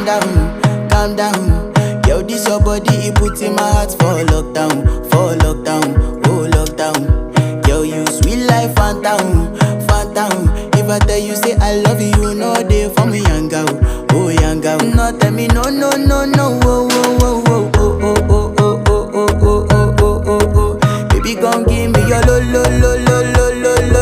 calm down. Yo, this your body, it put in my heart for lockdown, oh lockdown. Yo, you sweet life, phantom, phantom. If I tell you say I love you, you know they for me yanga, oh yanga. No tell me no, no, no, no, oh, oh, oh, oh, oh, oh, oh, oh, oh, oh, oh, oh, oh, oh. Baby, gon' give me your lo, lo, lo, lo, lo, lo, lo.